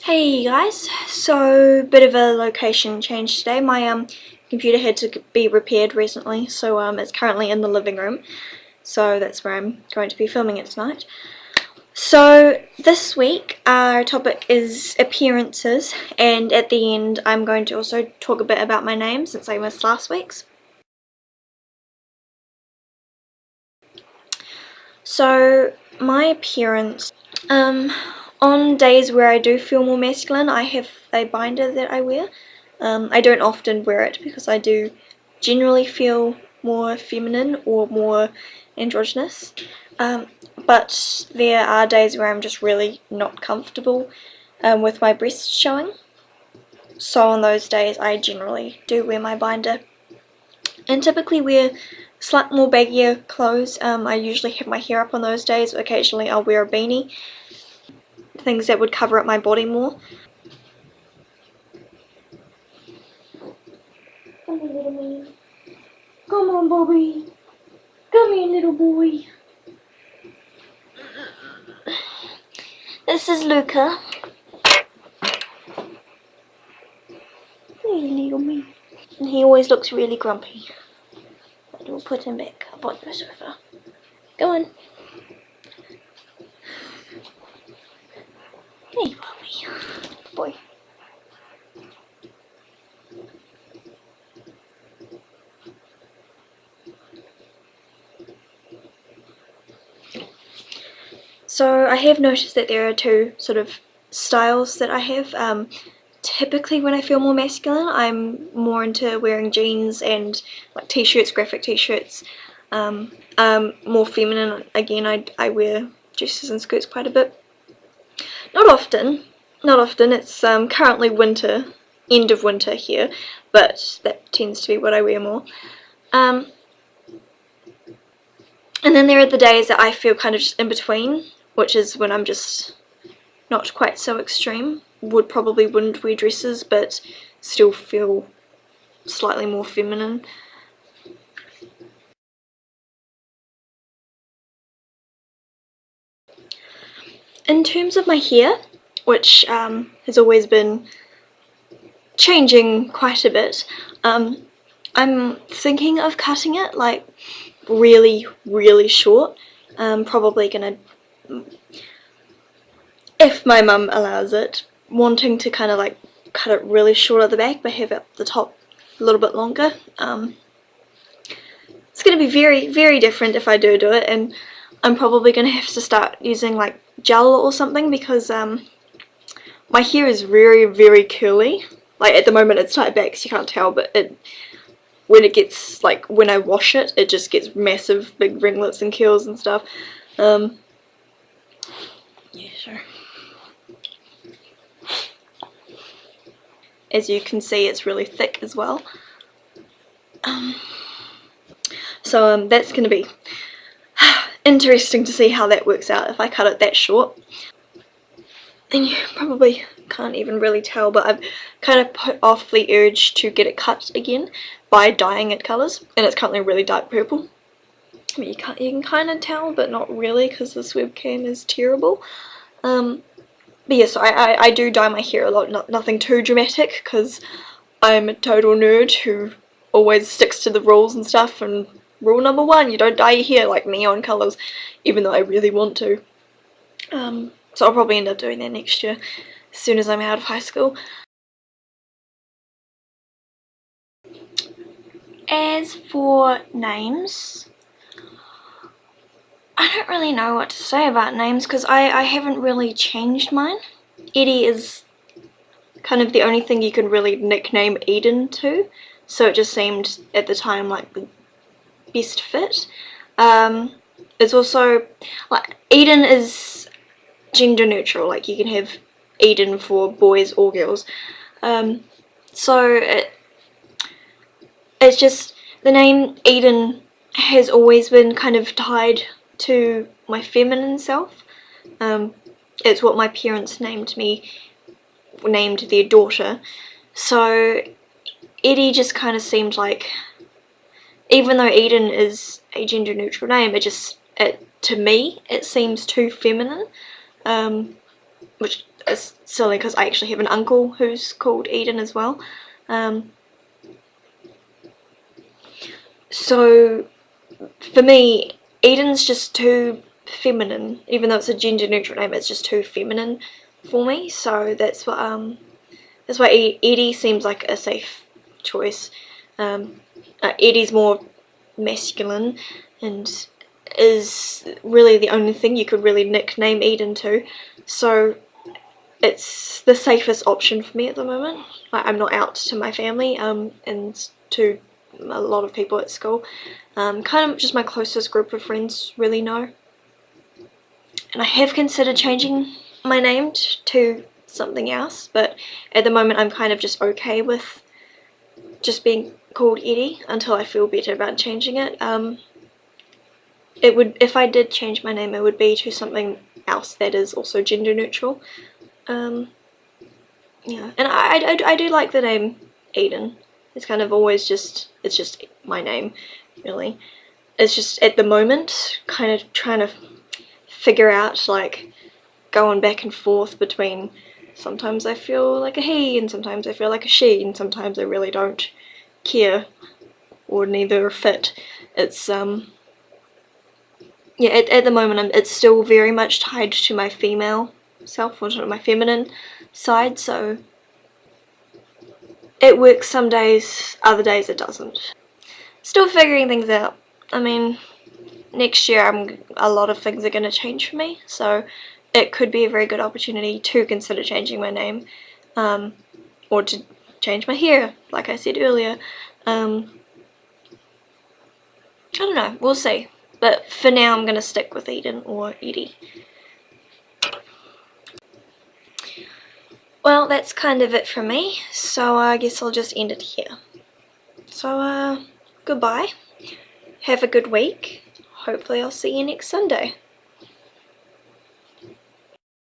Hey guys, so bit of a location change today. My computer had to be repaired recently, so it's currently in the living room. So that's where I'm going to be filming it tonight. So this week our topic is appearances, and at the end I'm going to also talk a bit about my name since I missed last week's. So my appearance, on days where I do feel more masculine, I have a binder that I wear. I don't often wear it because I do generally feel more feminine or more androgynous, but there are days where I'm just really not comfortable with my breasts showing. So on those days I generally do wear my binder and typically wear slightly more baggier clothes. I usually have my hair up on those days. Occasionally I'll wear a beanie, things that would cover up my body more. Come here, little man. Come on, Bobby. Come here, little boy. This is Luca. Hey, little man. And he always looks really grumpy. But we'll put him back up on the sofa. Go on. Hey, Bobby. Boy. So I have noticed that there are two sort of styles that I have. Typically when I feel more masculine, I'm more into wearing jeans and like t-shirts, graphic t-shirts. More feminine, again, I wear dresses and skirts quite a bit. Not often, it's currently winter, end of winter here, but that tends to be what I wear more. And then there are the days that I feel kind of just in between, which is when I'm just not quite so extreme. Wouldn't wear dresses, but still feel slightly more feminine. In terms of my hair, which has always been changing quite a bit, I'm thinking of cutting it like really, really short. Probably gonna, if my mum allows it, wanting to kind of like cut it really short at the back but have it at the top a little bit longer. It's going to be very, very different if I do it, and I'm probably going to have to start using like gel or something because my hair is very, very curly. Like at the moment it's tied back so you can't tell, but when it gets, like when I wash it, it just gets massive big ringlets and curls and stuff. Yeah, sure. As you can see, it's really thick as well. So that's going to be interesting to see how that works out if I cut it that short. And you probably can't even really tell, but I've kind of put off the urge to get it cut again by dyeing it colours, and it's currently really dark purple. I mean, you can kind of tell, but not really because this webcam is terrible. But yes, I do dye my hair a lot, nothing too dramatic because I'm a total nerd who always sticks to the rules and stuff, and rule number one, you don't dye your hair like neon colours, even though I really want to. So I'll probably end up doing that next year, as soon as I'm out of high school. As for names, I don't really know what to say about names because I haven't really changed mine. Eddie is kind of the only thing you can really nickname Eden to, so it just seemed at the time like the best fit. It's also, like, Eden is gender neutral, like you can have Eden for boys or girls. So it's just, the name Eden has always been kind of tied to my feminine self. It's what my parents named their daughter. So Eddie just kind of seemed like, even though Eden is a gender neutral name, to me it seems too feminine, which it's silly because I actually have an uncle who's called Eden as well. So for me, Eden's just too feminine. Even though it's a gender neutral name, it's just too feminine for me. So that's why Edie seems like a safe choice. Eddie's more masculine and is really the only thing you could really nickname Eden to. So it's the safest option for me at the moment. Like, I'm not out to my family and to a lot of people at school. Kind of just my closest group of friends really know. And I have considered changing my name to something else, but at the moment I'm kind of just okay with just being called Edie until I feel better about changing it. It would, if I did change my name, it would be to something else that is also gender neutral. Yeah, and I do like the name Eden. It's kind of always just, it's just my name, really. It's just at the moment kind of trying to figure out, like, going back and forth between sometimes I feel like a he and sometimes I feel like a she and sometimes I really don't care or neither fit. It's yeah, at the moment it's still very much tied to my female self, or to my feminine side, so it works some days, other days it doesn't. Still figuring things out. I mean, next year a lot of things are going to change for me, so it could be a very good opportunity to consider changing my name, or to change my hair, like I said earlier. I don't know, we'll see. But for now I'm going to stick with Eden or Edie. Well, that's kind of it from me, so I guess I'll just end it here. So, goodbye. Have a good week. Hopefully I'll see you next Sunday.